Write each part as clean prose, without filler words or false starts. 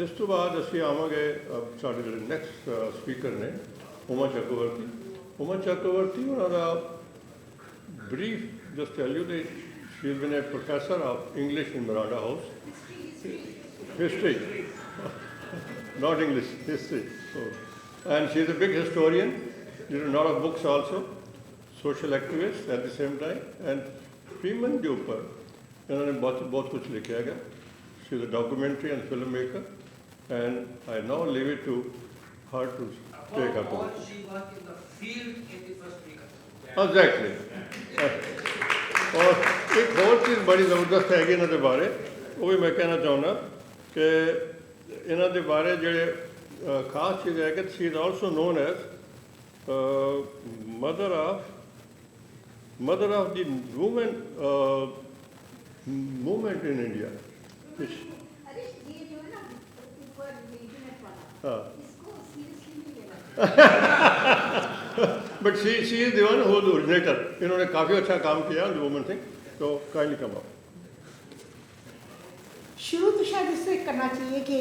ਇਸ ਤੋਂ ਬਾਅਦ ਅਸੀਂ ਆਵਾਂਗੇ ਸਾਡੇ ਜਿਹੜੇ ਨੈਕਸਟ ਸਪੀਕਰ ਨੇ ਉਮਾ ਚੱਕਰਵਰਤੀ ਉਹਨਾਂ ਦਾ brief, just tell you that she's been a professor of English in Miranda House. History. Not English, history. So, and she's a big historian, written a lot of books also, social activist at the same time, and women के ऊपर इन्होंने बहुत कुछ लिखा है. She's a documentary and filmmaker, and I now leave it to her to take up. She was in the field in the first week. Exactly. और एक और चीज़ बड़ी ज़बरदस्त हैगी इन्हों के बारे वो भी मैं कहना चाहना कि इन्हों के बारे जोड़े खास चीज़ है कि she is also known as mother of the women movement in India. हाँ. But she is the one who is the originator. इन्होंने काफ़ी अच्छा काम किया on the women thing. So kindly come up. शुरू तो शायद इससे करना चाहिए कि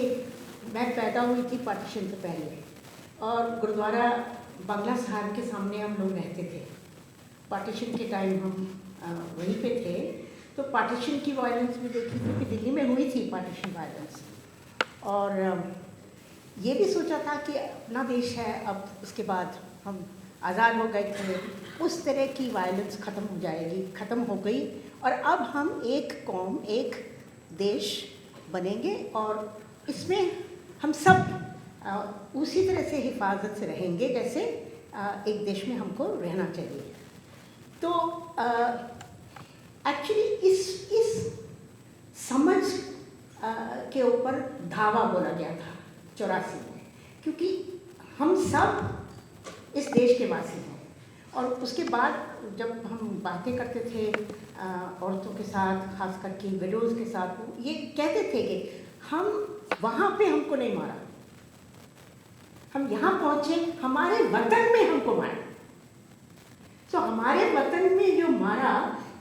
मैं पैदा हुई थी पार्टीशन से पहले और गुरुद्वारा बंगला साहब के सामने हम लोग रहते थे. पार्टीशन के टाइम हम वहीं पे थे तो पार्टीशन की वायलेंस भी देखी क्योंकि दिल्ली में हुई थी पार्टीशन वायलेंस. और ये भी सोचा था कि अपना देश है, अब उसके बाद हम आज़ाद हो गए थे, उस तरह की वायलेंस ख़त्म हो जाएगी, ख़त्म हो गई और अब हम एक कौम एक देश बनेंगे और इसमें हम सब उसी तरह से हिफाजत से रहेंगे जैसे एक देश में हमको रहना चाहिए. तो एक्चुअली इस समझ के ऊपर धावा बोला गया था 84 में, क्योंकि हम सब इस देश के वासी हैं. और उसके बाद जब हम बातें करते थे औरतों के साथ, खास करके विडोज़ के साथ, ये कहते थे कि हम वहाँ पे हमको नहीं मारा, हम यहाँ पहुँचे, हमारे वतन में हमको मारा. सो हमारे वतन में जो मारा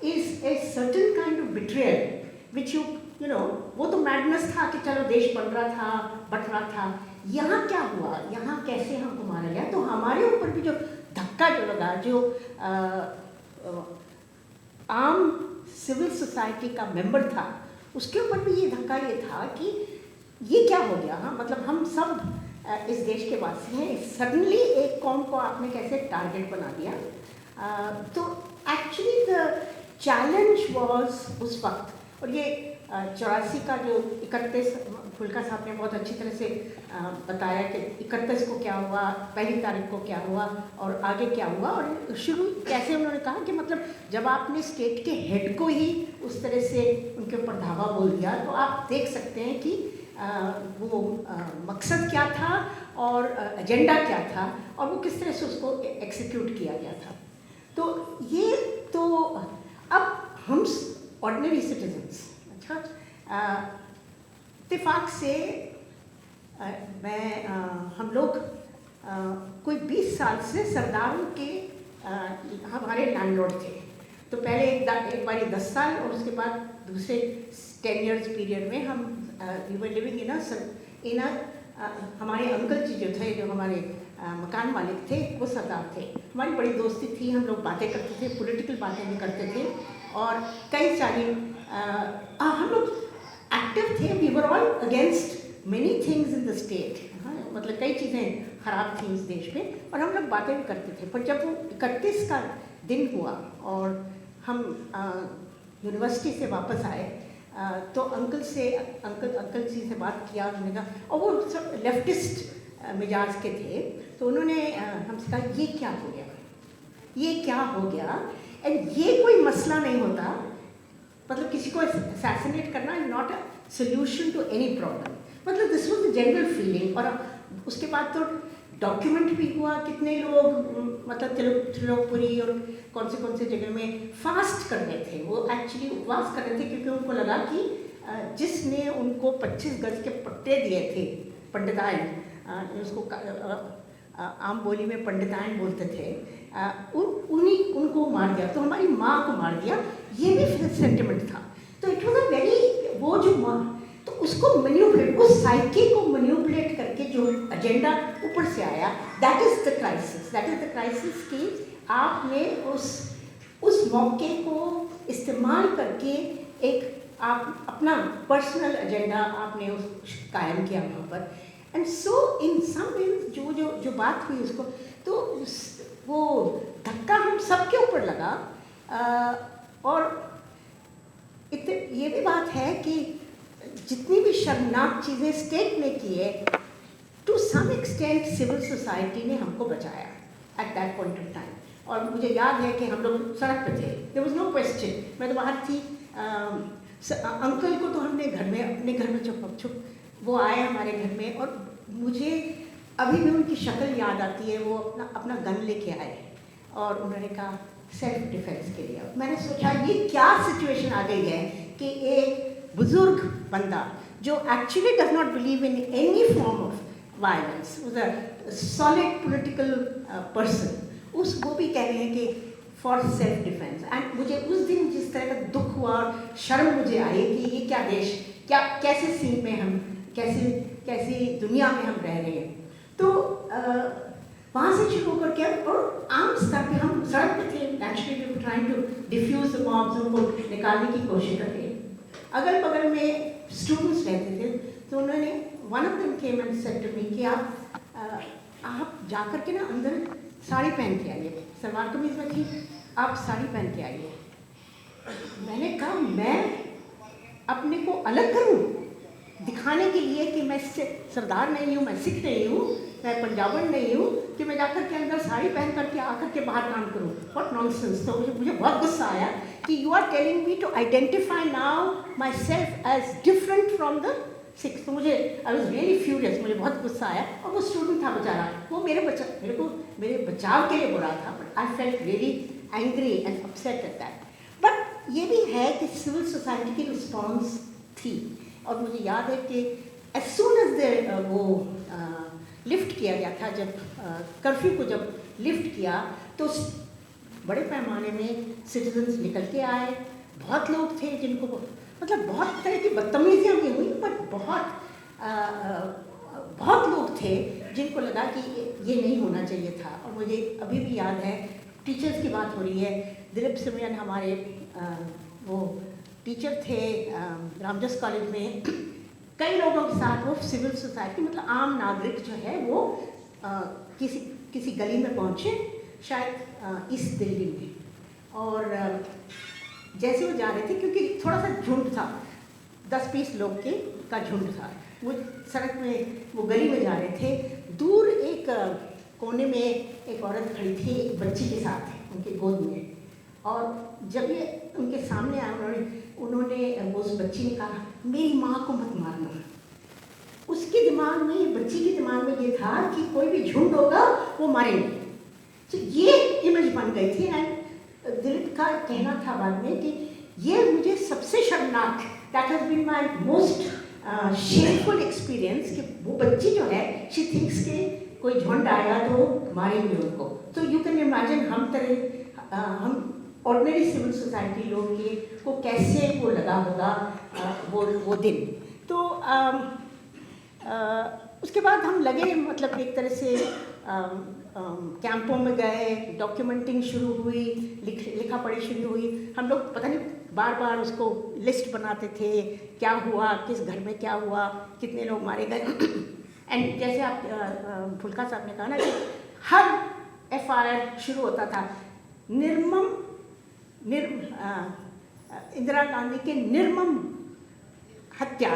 is a certain kind of betrayal which you know, वो तो मैडनेस था कि चलो देश बन रहा था, बट रहा था. यहाँ क्या हुआ, यहाँ कैसे हमको मारा गया, तो हमारे ऊपर भी जो धक्का जो लगा, जो आम सिविल सोसाइटी का मेंबर था, उसके ऊपर भी ये धक्का ये था कि ये क्या हो गया. हाँ, मतलब हम सब इस देश के वासी हैं, सडनली एक कौम को आपने कैसे टारगेट बना दिया. तो एक्चुअली द चैलेंज वाज उस वक्त, और ये 84 का जो 31 फुल्का साहब ने बहुत अच्छी तरह से बताया कि 31 को क्या हुआ, पहली तारीख को क्या हुआ और आगे क्या हुआ. और शुरू कैसे उन्होंने कहा कि मतलब जब आपने स्टेट के हेड को ही उस तरह से उनके ऊपर धावा बोल दिया तो आप देख सकते हैं कि वो मकसद क्या था और एजेंडा क्या था और वो किस तरह से उसको एक्सिक्यूट किया गया था. तो ये तो अब हम ऑर्डिनरी सिटीजन्स, इत्तेफाक से हम लोग कोई 20 साल से सरदारों के हमारे लैंडलॉर्ड थे. तो पहले एक बारी 10 साल और उसके बाद दूसरे 10 years पीरियड में हम वी वर लिविंग इन हमारे अंकल जी जो थे, जो हमारे मकान मालिक थे, वो सरदार थे. हमारी बड़ी दोस्ती थी, हम लोग बातें करते थे, पॉलिटिकल बातें भी करते थे और कई सारी हम लोग एक्टिव थे. We were all against many things in the state. मतलब कई चीज़ें ख़राब थी इस देश में और हम लोग बातें भी करते थे. पर जब वो 31 का दिन हुआ और हम यूनिवर्सिटी से वापस आए तो अंकल जी से बात किया. उन्होंने कहा, और वो सब लेफ्टिस्ट मिजाज के थे, तो उन्होंने हमसे कहा ये क्या हो गया, ये क्या हो गया. एंड ये कोई मसला नहीं होता, मतलब किसी को असैसिनेट करना is not a solution to any problem. मतलब this was the general feeling. और उसके बाद तो डॉक्यूमेंट भी हुआ, कितने लोग मतलब त्रिलोकपुरी और कौन से जगह में फास्ट कर रहे थे. वो एक्चुअली उपवास कर रहे थे क्योंकि उनको लगा कि जिसने उनको 25 गज के पट्टे दिए थे, पंडिताइन, उसको आम बोली में पंडिताइन बोलते थे, उनको मार दिया. तो हमारी माँ को मार दिया, ये भी सेंटिमेंट था. तो इट वॉज अ वेरी, वो जो माँ, तो उसको मैनिपुलेट, उस साइकी को मैनिपुलेट करके जो एजेंडा ऊपर से आया, दैट इज़ द क्राइसिस कि आपने उस मौके को इस्तेमाल करके एक आप अपना पर्सनल एजेंडा आपने उस कायम किया वहाँ पर। And so in some means जो बात हुई उसको तो वो धक्का हम सबके ऊपर लगा। और ये भी बात है कि जितनी भी शर्मनाक चीज़ें स्टेट ने की है, to some extent civil society ने हमको बचाया at that point of time. और मुझे याद है कि हम लोग सड़क पे थे, देयर वाज नो क्वेश्चन, मैं तो बाहर थी। अंकल को तो हमने घर में, अपने घर में छुप वो आए हमारे घर में, और मुझे अभी भी उनकी शक्ल याद आती है। वो अपना गन लेके आए और उन्होंने कहा सेल्फ डिफेंस के लिए। मैंने सोचा ये क्या सिचुएशन आ गई है कि एक बुजुर्ग बंदा जो actually does not believe in any form of violence, was a solid political person, वो भी कह रहे हैं कि फॉर सेल्फ डिफेंस। एंड मुझे उस दिन जिस तरह का दुख हुआ और शर्म मुझे आई कि ये क्या देश, क्या कैसे सीन में हम, कैसी दुनिया में हम रह रहे हैं। तो वहाँ से शुरू होकर के और आम स्तर पे हम सड़क पे थे, naturally we were trying to diffuse the mobs, उनको निकालने की कोशिश कर रहे हैं। अगल बगल में स्टूडेंट्स रहते थे, तो उन्होंने one of them came and said to me कि आप जाकर के ना अंदर साड़ी पहन के आइए, सलवार कमीज में थी, आप साड़ी पहन के आइए। मैंने कहा मैं अपने को अलग करूं दिखाने के लिए कि मैं सरदार नहीं हूँ, मैं सिख नहीं हूँ, मैं पंजाबन नहीं हूँ, कि मैं जाकर के अंदर साड़ी पहन करके आकर के बाहर काम करूँ। What nonsense. तो मुझे बहुत गुस्सा आया कि you are telling me to identify now myself as different from the Sikhs. तो मुझे आई वॉज रियली फ्यूरियस, मुझे बहुत गुस्सा आया। और वो स्टूडेंट था बेचारा, वो मेरे बचाव के लिए बुरा था, but I felt really angry and upset at that. But ये भी है कि सिविल सोसाइटी की रिस्पॉन्स थी। और मुझे याद है कि एज सून एज वो लिफ्ट किया गया था, जब कर्फ्यू को जब लिफ्ट किया तो बड़े पैमाने में सिटीजन्स निकल के आए। बहुत लोग थे जिनको मतलब बहुत तरह की बदतमीजियाँ भी हुई, बट बहुत लोग थे जिनको लगा कि ये नहीं होना चाहिए था। और मुझे अभी भी याद है, टीचर्स की बात हो रही है, दिलीप सिमरन हमारे वो टीचर थे रामजस कॉलेज में, कई लोगों के साथ वो सिविल सोसाइटी मतलब आम नागरिक जो है वो किसी गली में पहुँचे, शायद ईस्ट दिल्ली में। और जैसे वो जा रहे थे, क्योंकि थोड़ा सा झुंड था, 10-20 लोग का झुंड था, वो सड़क में वो गली में जा रहे थे। दूर एक कोने में एक औरत खड़ी थी, एक बच्ची के साथ उनके गोद में। और जब ये उनके सामने आए, उन्होंने उस बच्ची ने कहा मेरी माँ को मत मारना। उसके दिमाग में, बच्ची के दिमाग में ये था कि कोई भी झुंड होगा वो मारेंगे। तो ये इमेज बन गई थी। एंड दिलीप का कहना था बाद में कि ये मुझे सबसे शर्मनाक, that has been my most shameful experience, कि वो बच्ची जो है शी थिंक्स के कोई झुंड आएगा तो मारेंगे उनको। तो यू कैन इमेजिन हम ऑर्डिनरी सिविल सोसाइटी लोग को कैसे वो लगा होगा वो दिन। तो उसके बाद हम लगे, मतलब एक तरह से कैंपों में गए, डॉक्यूमेंटिंग शुरू हुई, लिखा पढ़ी शुरू हुई। हम लोग पता नहीं बार बार उसको लिस्ट बनाते थे, क्या हुआ, किस घर में क्या हुआ, कितने लोग मारे गए। एंड जैसे आप फुल्का साहब ने कहा ना कि हर FIR शुरू होता था इंदिरा गांधी के निर्मम हत्या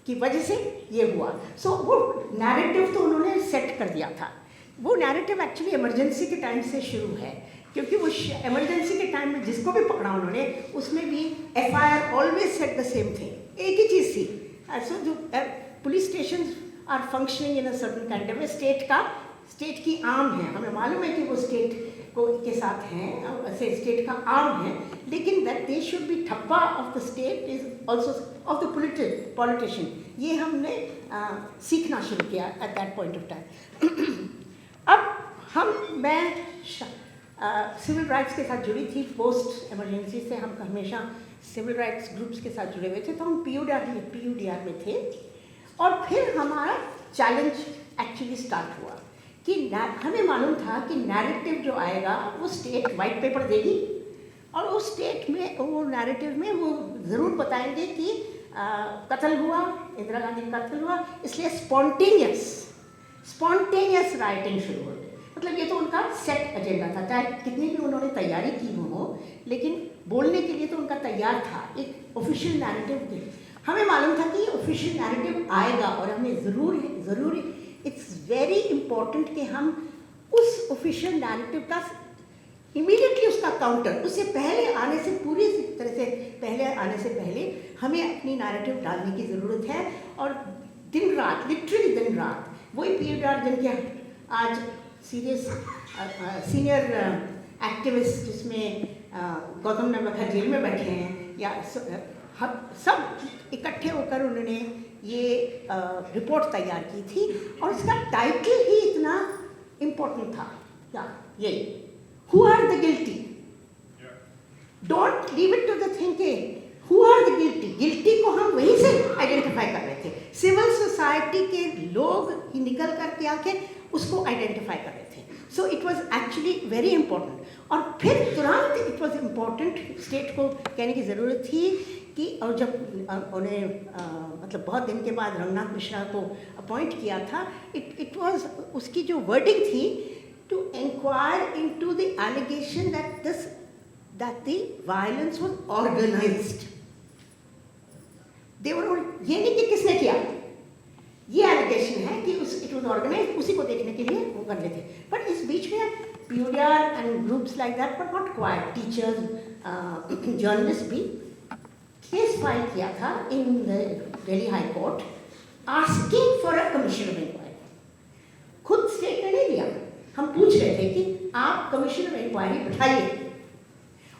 की वजह से ये हुआ। सो वो नैरेटिव तो उन्होंने सेट कर दिया था। वो नैरेटिव एक्चुअली इमरजेंसी के टाइम से शुरू है, क्योंकि वो इमरजेंसी के टाइम में जिसको भी पकड़ा उन्होंने, उसमें भी FIR always set the same thing, एक ही चीज़ थी। सो जो police station are functioning in a certain kind of state की आर्म है, हमें मालूम है कि वो स्टेट के साथ हैं, स्टेट का आर्म है, लेकिन दैट दे शुड बी ठप्पा of the state is also of the politician. ये हमने सीखना शुरू किया eight that point of time. अब मैं सिविल राइट्स के साथ जुड़ी थी, पोस्ट इमरजेंसी से हम हमेशा सिविल राइट्स ग्रुप्स के साथ जुड़े हुए थे, तो हम PUDR में थे। और फिर हमारा चैलेंज एक्चुअली स्टार्ट हुआ कि हमें मालूम था कि नैरेटिव जो आएगा वो स्टेट वाइट पेपर देगी, और उस स्टेट में वो नैरेटिव में वो ज़रूर बताएंगे कि कत्ल हुआ, इंदिरा गांधी का कत्ल हुआ, इसलिए स्पॉन्टेनियस राइटिंग शुरू हो गई। मतलब ये तो उनका सेट एजेंडा था, चाहे कितनी भी उन्होंने तैयारी की हो, लेकिन बोलने के लिए तो उनका तैयार था एक ऑफिशियल नैरेटिव के लिए। हमें मालूम था कि ऑफिशियल नैरेटिव आएगा और हमें ज़रूर इट्स वेरी इम्पॉर्टेंट कि हम उस ऑफिशियल नैरेटिव का इमीडिएटली उसका काउंटर, उससे पहले आने से पूरी तरह से पहले हमें अपनी नैरेटिव डालने की ज़रूरत है। और दिन रात, लिटरली दिन रात, वही PUDR जिनके आज सीनियर एक्टिविस्ट जिसमें गौतम नवलखा जेल में बैठे हैं, या सब इकट्ठे होकर उन्होंने ये रिपोर्ट तैयार की थी, और इसका टाइटल ही इतना इम्पोर्टेंट था, क्या ये, who are the guilty, don't leave it to the thinking, who are the guilty को हम वहीं से आइडेंटिफाई कर रहे थे। सिविल सोसाइटी के लोग ही निकल करके आके उसको आइडेंटिफाई कर रहे थे। So it was actually very important. और फिर तुरंत इट वॉज इम्पॉर्टेंट, स्टेट को कहने की ज़रूरत थी कि, और जब उन्हें मतलब बहुत दिन के बाद रंगनाथ मिश्रा को अपॉइंट किया था, इट वॉज उसकी जो वर्डिंग थी, to inquire into the allegation that the violence was organized. They were, ये नहीं कि किसने किया, ये एलिगेशन है कि इट वॉज ऑर्गेनाइज, उसी को देखने के लिए वो कर रहे थे। बट इस बीच में PUDR and groups like that were not quite, teachers, journalist भी केस फाइल किया था in the Delhi high court asking for a commission of inquiry. खुद स्टेट ने नहीं दिया, हम पूछ रहे थे कि आप कमीशन ऑफ इंक्वायरी बिठाइए,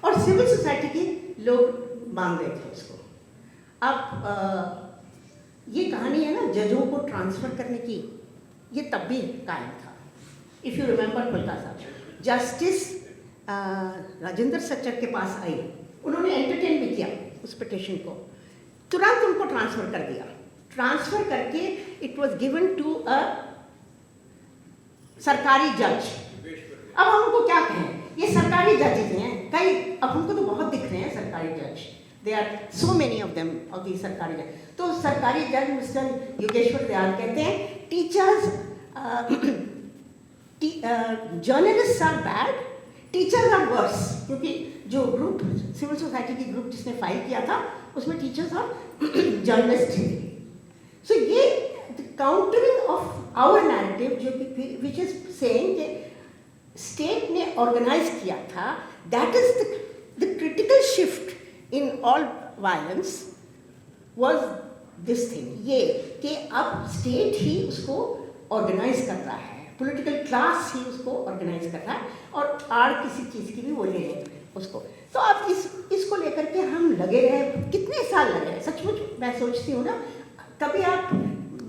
और सिविल सोसाइटी के लोग मांग रहे थे उसको। अब ये कहानी है ना जजों को ट्रांसफ़र करने की, ये तब भी कायम था। इफ़ यू रिमेंबर कुलता साहब, जस्टिस राजेंद्र सच्चर के पास आई, उन्होंने एंटरटेन भी किया उस पिटिशन को, तुरंत उनको ट्रांसफ़र कर दिया। ट्रांसफ़र करके it was given to a sarkari जज। अब हम उनको क्या कहें, ये सरकारी जजेस हैं कई, अब हमको तो बहुत दिख रहे हैं सरकारी जज, they are so many of them, of the sarkari जज। तो सरकारी जज मिस्टर योगेश्वर दयाल कहते हैं teachers, journalist are bad, teachers are worse, क्योंकि जो ग्रुप सिविल सोसाइटी की ग्रुप जिसने फाइल किया था उसमें टीचर्स और जर्नलिस्ट थे। सो ये काउंटरिंग ऑफ आवर नैरेटिव जो विच इज सेइंग कि स्टेट ने ऑर्गेनाइज किया था, that is the critical shift in all violence was this thing, ये कि अब स्टेट ही उसको ऑर्गेनाइज कर रहा है, पॉलिटिकल क्लास ही उसको ऑर्गेनाइज कर रहा है, और आड़ किसी चीज़ की भी वो ले लें उसको। तो अब इसको लेकर के हम लगे रहे, कितने साल लगे रहे, सचमुच मैं सोचती हूँ ना, कभी आप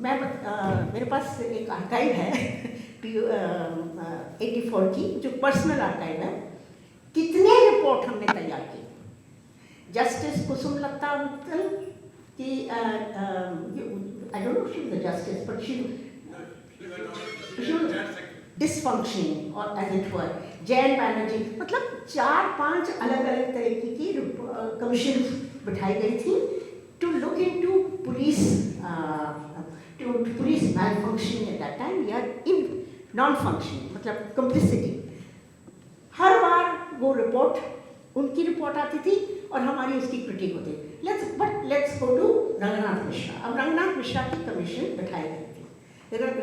मेरे पास एक आर्काइव है 84 की, जो पर्सनल आर्काइव है, कितने रिपोर्ट हमने तैयार की। जस्टिस कुसुम लता मित्तल की, I don't know she was the justice, but she dysfunctioning और as it were, Jain Banerjee, मतलब 4-5 अलग अलग तरीके की कमीशन बिठाई गई थी to look into police, to police malfunctioning at that time, we are in non-functioning, मतलब complicity। हर बार वो रिपोर्ट, उनकी रिपोर्ट आती थी और हमारी उसकी क्रिटिक होती। Let's go to Ranganath Mishra. अब रंगनाथ मिश्रा की कमीशन बिठाई गई थी।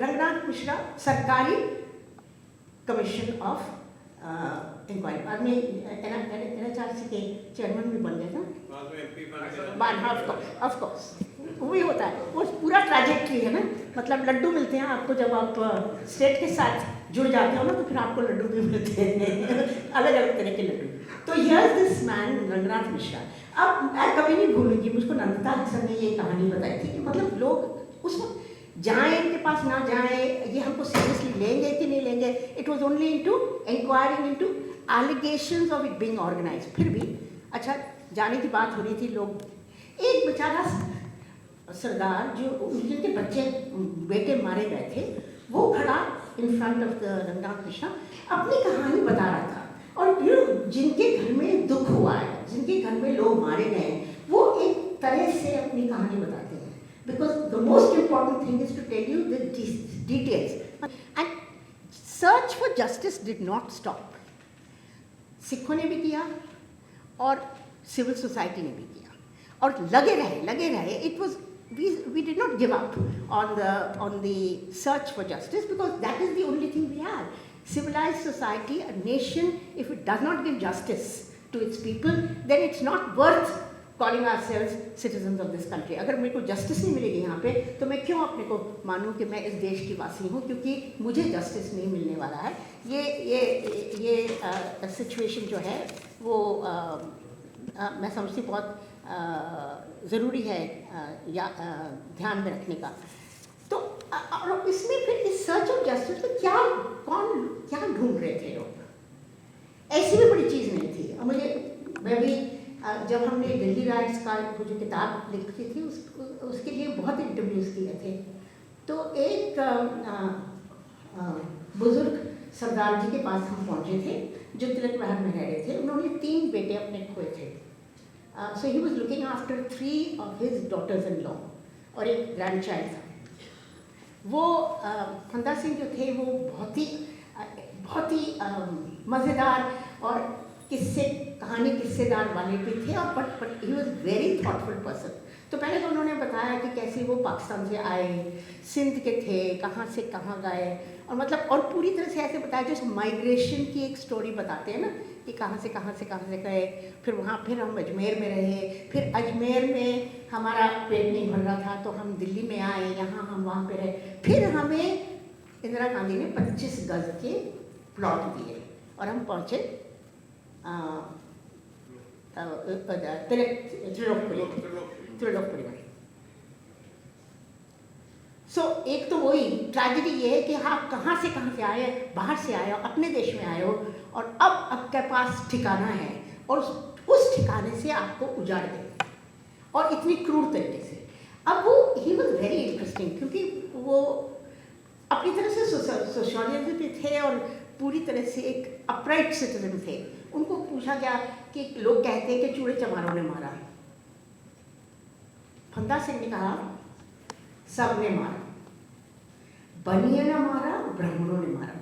रंगनाथ मिश्रा सरकारी कमीशन ऑफ इंक्वायरी, बाद में NHRC के चेयरमैन भी बन गए थे, ऑफ कोर्स वही होता है, वो पूरा ट्रैजेक्टरी है ना, मतलब लड्डू मिलते हैं आपको जब आप स्टेट के साथ जुड़ जाते हो ना, तो फिर आपको लड्डू भी मिलते हैं अलग अलग तरह के लड्डू। तो here this man Ranganath Mishra. अब मैं कभी नहीं भूलूंगी, मुझको नंदिता सर ने ये कहानी बताई थी कि मतलब लोग उस वक्त जाएँ इनके पास ना जाएँ, ये हमको सीरियसली लेंगे कि नहीं लेंगे। It was only into inquiring into allegations of it being organised. फिर भी अच्छा, जाने की बात हो रही थी, लोग, एक बेचारा सरदार जो जिनके बेटे मारे गए थे, वो खड़ा in front of the Ranganath Krishna अपनी कहानी बता रहा था। और जिनके घर में दुख हुआ है, जिनके घर में लोग मारे गए हैं, वो एक तरह से अपनी कहानी बताते हैं, because the most important thing is to tell you the details. And search for justice did not stop. सिखों ने भी किया और सिविल सोसाइटी ने भी किया, और लगे रहे। It was we did not give up on the search for justice, because that is the only thing we have. Civilized society, a nation, if it does not give justice to its people, then it's not worth calling ourselves citizens of this country. अगर मेरे को justice नहीं मिलेगी यहाँ पे, तो मैं क्यों अपने को मानूँ कि मैं इस देश की वासी हूँ, क्योंकि मुझे justice नहीं मिलने वाला है। ये situation जो है वो मैं समझती बहुत ज़रूरी है ध्यान में रखने का। तो और इसमें फिर इस सर्च ऑफ जस्टिस में क्या ढूंढ रहे थे लोग, ऐसी भी बड़ी चीज़ नहीं थी। और मैं भी जब हमने दिल्ली राइट्स का वो जो किताब लिखी थी उसके लिए बहुत इंटरव्यूज़ किए थे। तो एक बुज़ुर्ग सरदार जी के पास हम पहुँचे थे जो तिलक विहार में रह रहे थे। उन्होंने 3 बेटे अपने खोए थे। So he was looking after 3 of his daughters-in-law और एक ग्रैंडचाइल्ड था। वो फंदा सिंह जो थे वो बहुत ही मज़ेदार और किस्सेदार वाले भी थे, और but he was very thoughtful person. तो पहले तो उन्होंने बताया कि कैसे वो पाकिस्तान से आए, सिंध के थे, कहाँ से कहाँ गए, और मतलब और पूरी तरह से ऐसे बताया जैसे माइग्रेशन की एक स्टोरी बताते हैं ना, कि कहाँ से गए, फिर हम अजमेर में रहे, फिर अजमेर में हमारा पेट नहीं भर रहा था तो हम दिल्ली में आए, यहाँ हम वहाँ पे रहे, फिर हमें इंदिरा गांधी ने 25 गज के प्लॉट दिए और हम पहुँचे त्रिलोकपुरी में। सो एक तो वही ट्रेजेडी ये है कि आप कहाँ से आए, बाहर से आए हो, अपने देश में आए हो, और अब आपके पास ठिकाना है और उस ठिकाने से आपको उजाड़ दें, और इतनी क्रूर तरीके से। अब वो ही वॉज वेरी इंटरेस्टिंग, क्योंकि वो अपनी तरह से सोशलिस्ट भी थे और पूरी तरह से एक अपराइट सिटीजन थे। उनको पूछा गया कि लोग कहते हैं कि चूड़े चमारों ने मारा, फंदा सिंह ने कहा सबने मारा, बनिए ने मारा, ब्राह्मणों ने मारा,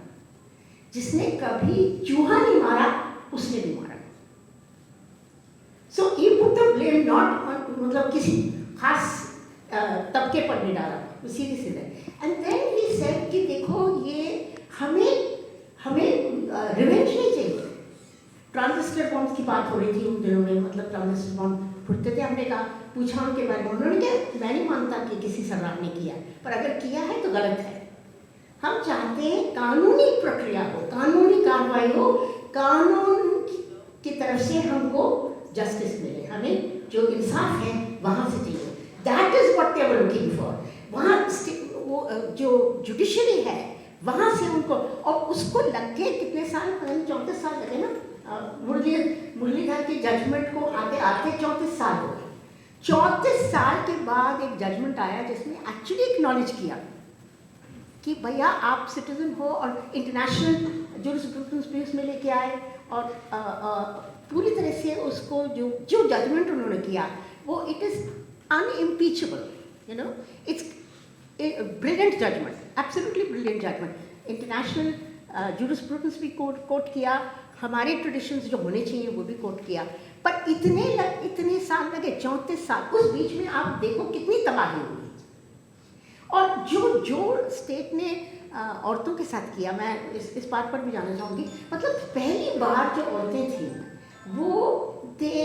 जिसने कभी चूहा नहीं मारा उसने भी मारा। सो ही पुट द ब्लेम नॉट मतलब किसी खास तबके पर नहीं डाला, सीधे। एंड देन ही सेड कि देखो ये हमें रिवेंज नहीं चाहिए। ट्रांजिस्टर बॉम्ब की बात हो रही थी उन दिनों में, मतलब ट्रांजिस्टर बॉम्ब फुटते थे। हमने कहा, पूछा उनके बारे में, उन्होंने कहा मैं नहीं मानता कि किसी सरदार ने किया, पर अगर किया है तो गलत है। हम चाहते हैं कानूनी प्रक्रिया हो, कानूनी कार्रवाई हो, कानून की तरफ से हमको जस्टिस मिले, हमें जो इंसाफ है वहाँ से चाहिए। That is what they were looking for. वहाँ वो जो जुडिशरी है वहाँ से उनको, और उसको लग के कितने साल, 34 साल लगे ना मुरलीधर की जजमेंट को आते 34 साल हो गए। 34 साल के बाद एक जजमेंट आया जिसमें एक्चुअली एक्नॉलेज किया कि भैया आप सिटीजन हो, और इंटरनेशनल जूरिस्प्रूडेंस में लेके आए, और पूरी तरह से उसको जो जजमेंट उन्होंने किया वो it is unimpeachable, you know, it's brilliant judgement, absolutely brilliant judgement. International jurisprudence भी कोट किया, हमारे ट्रेडिशंस जो होने चाहिए वो भी कोट किया, पर इतने साल लगे, 34 साल। उस बीच में आप देखो कितनी तबाही हुई, और जो स्टेट ने औरतों के साथ किया, मैं इस बात पर भी जानना चाहूँगी। मतलब पहली बार जो औरतें थीं वो दे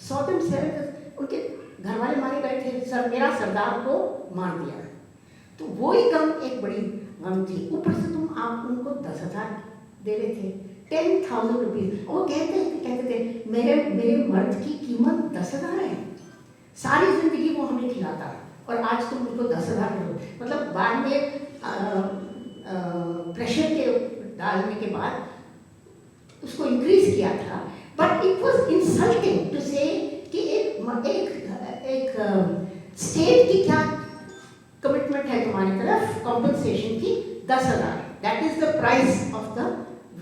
सॉ देमसेल्व्स, उनके घर वाले मारे गए थे, मेरा सरदार को मार दिया, तो वो ही गम एक बड़ी गम थी। ऊपर से आप उनको 10,000 दे रहे थे, 10,000 रुपीज़। वो कहते थे मेरे मर्द की कीमत 10,000 है, सारी ज़िंदगी वो हमें खिलाता, और आज तुम उनको 10,000 दो। मतलब बाद में प्रेशर के डालने के बाद उसको इंक्रीज़ किया था, But it was insulting to say कि एक स्टेट की क्या कमिटमेंट है तुम्हारी तरफ कॉम्पनसेशन की 10,000. That is the price of the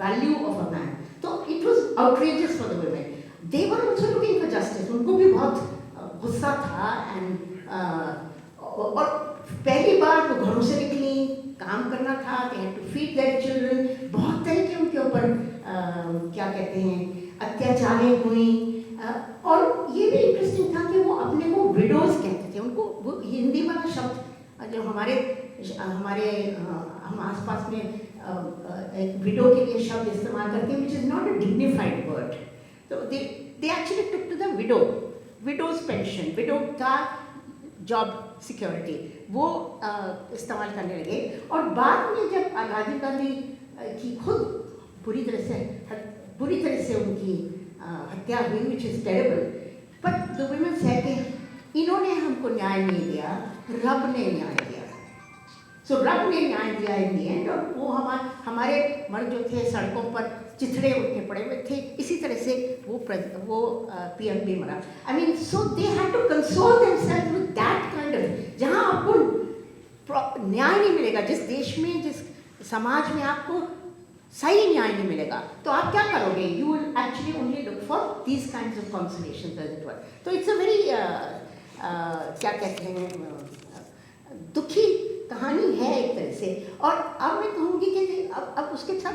value of a man. So it was outrageous for the women. They were also looking for justice. उनको भी बहुत गुस्सा था और पहली बार वो घरों से निकली, काम करना था, they had to feed their children. बहुत तरह के उनके ऊपर क्या कहते हैं अत्याचारें हुई. और ये भी इंटरेस्टिंग था कि वो अपने को विडोज कहते थे. उनको वो हिंदी वाला शब्द जो हम आसपास में एक विडो के लिए शब्द इस्तेमाल करते हैं, which is not a dignified word. So they actually took to the widow's pension, widow का जॉब सिक्योरिटी वो इस्तेमाल करने लगे. और बाद में जब राजीव गांधी की खुद बुरी तरह से उनकी हत्या हुई, which is terrible, but the women said कि इन्होंने हमको न्याय नहीं दिया, रब ने न्याय दिया. So रब ने न्याय दिया in the end. और वो हमारे मर्द जो थे सड़कों पर चिथड़े उठे पड़े हुए थे, इसी तरह से वो पीएम भी मरा. I mean, so they had to console themselves with that kind of, जहाँ आपको न्याय नहीं मिलेगा, जिस देश में जिस समाज में आपको सही न्याय नहीं मिलेगा, तो आप क्या करोगे? You will actually only look for these kinds of consolations, as it were. So it's a very क्या कहते हैं दुखी कहानी है एक तरह से. और अब मैं कहूँगी कि अब उसके साथ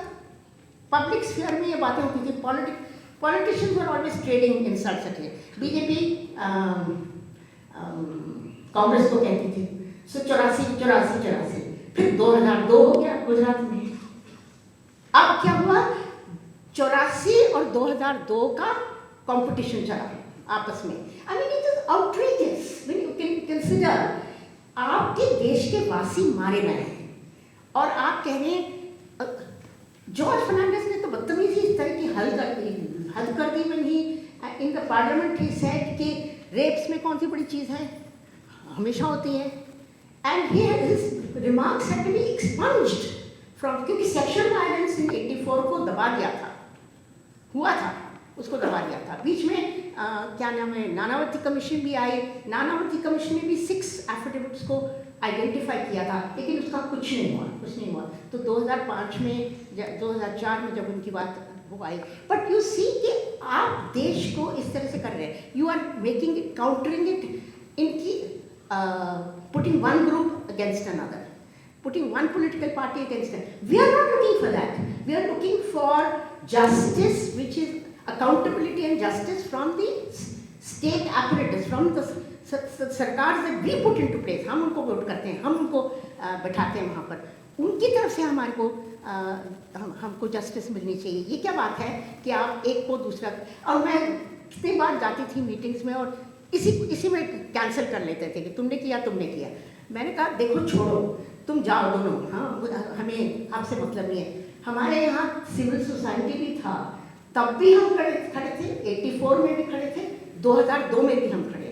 पब्लिक स्फीयर में ये बातें होती थी. Politicians were always trading insults at him. BJP Congress को कहती थी 84, फिर 2002 हो गया गुजरात में. अब क्या हुआ? 84 और 2002 का कंपटीशन चला आपस में. I mean it is outrageous when you can consider आपके देश के वासी मारे गए हैं और आप कह रहे हैं. जॉर्ज फर्नांडिस ने तो बदतमीजी इस तरह की हद कर दी when he in the parliament he said कि रेप्स में कौन सी बड़ी चीज़ है, हमेशा होती है. and his remarks had to be expunged from, क्योंकि सेक्शुअल वायलेंस इन 84 को दबा दिया था, हुआ था, उसको दबा दिया था. बीच में क्या नाम है, नानावती कमीशन भी आई. नानावती कमीशन ने भी 6 एफिडेविट्स को आइडेंटिफाई किया था, लेकिन उसका कुछ नहीं हुआ. तो 2005 में 2004 में जब उनकी बात वो आई. बट यू सी कि आप देश को इस तरह से कर रहे हैं. You are making it, countering it, इनकी putting one group against another, putting one political party against another. We are not looking for that. We are looking for justice, which is accountability and justice from the state apparatus, from the सरकार that we put into place. हम उनको vote करते हैं, हम उनको बैठाते हैं वहाँ पर, उनकी तरफ से हमारे को हमको जस्टिस मिलनी चाहिए. ये क्या बात है कि आप एक को दूसरा. और मैं कितनी बार जाती थी मीटिंग्स में और इसी में कैंसिल कर लेते थे कि तुमने किया. मैंने कहा देखो छोड़ो, तुम जाओ दोनों, हाँ हमें आपसे मतलब नहीं है. हमारे यहाँ सिविल सोसाइटी भी था, तब भी हम खड़े थे, 84 में भी खड़े थे, 2002 में भी हम खड़े.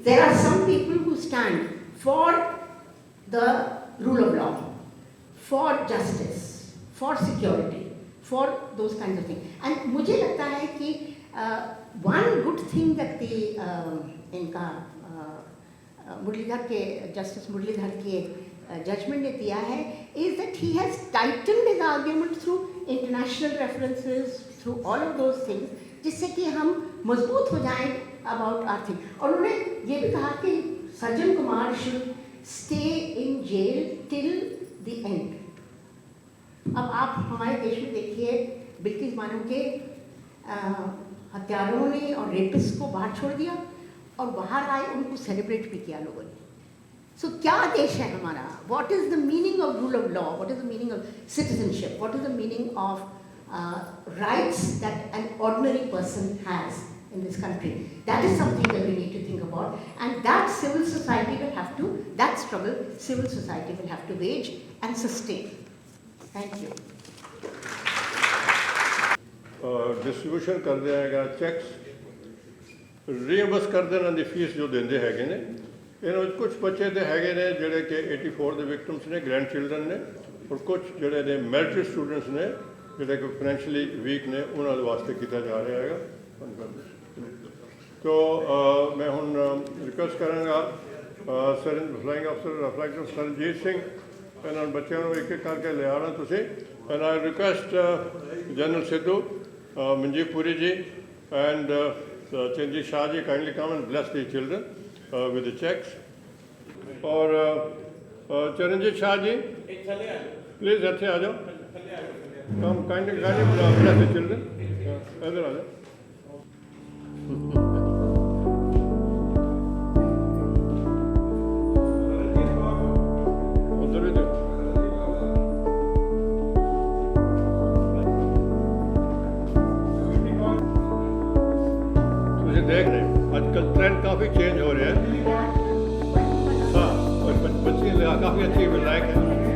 There are some people who stand for the rule of law, for justice, for security, for those kinds of things. And मुझे लगता है कि one good thing that इनका मुरलीधर के जस्टिस मुरलीधर के जजमेंट ने दिया है is that he has tightened his argument through international references, through all of those things, जिससे कि हम मजबूत हो जाएं about our thing. और उन्होंने ये भी कहा कि Sajjan Kumar should stay in jail till the end. अब आप हमारे देश में देखिए, बिल्किस बानो के हत्यारों ने और रेपिस्ट को बाहर छोड़ दिया और बाहर आए, उनको सेलिब्रेट भी किया लोगों ने. सो क्या देश है हमारा? What is the meaning of rule of law? What is the meaning of citizenship? What is the meaning of rights that an ordinary person has in this country? That is something that we need to think about, and that civil society will have to, that struggle civil society will have to wage and sustain. Thank you. Distribution कर दिया जाएगा checks, reimburse कर देना दी fees जो देंदे हैगे ने. इन्हों कुछ बच्चे तो हैगे ने जिहड़े कि 84 के विक्टिम्स ने, ग्रैंड चिल्ड्रन ने, और कुछ जिहड़े ने मेरिट स्टूडेंट्स ने जिहड़े कि फाइनैशियली वीक ने, उन्होंने वास्ते किया जा रहा है. तो मैं ਹੁਣ ਰਿਕੁਐਸਟ ਕਰਾਂਗਾ ਸਰਜਨ ਫਲਾਈਂਗ ਅਫਸਰ ਰਿਫਲੈਕਟਰ ਸਰਜੀਤ ਸਿੰਘ ਇਹਨਾਂ ਬੱਚਿਆਂ ਨੂੰ ਇੱਕ ਇੱਕ ਕਰਕੇ ਲਿਆਉਣਾ ਤੁਸੀਂ and I request general Sidhu Manjit Puri ji and ਚੰਜੀ Shah ji kindly come and bless the children with the cheques ਔਰ ਚਰਨਜੀਤ ਸ਼ਾਹ ਜੀ ਪਲੀਜ਼ ਇੱਥੇ ਆ ਜਾਓ come kindly bless the children ਇੱਧਰ ਆ ਜਾਓ ਉਧਰ ਵੀ ਦੇਖੋ ਤੁਸੀਂ ਦੇਖ ਰਹੇ ਹੋ ਅੱਜ ਕੱਲ੍ਹ ट्रेंड काफ़ी चेंज हो रहा है हाँ और बच्चे काफ़ी अच्छी विधायक है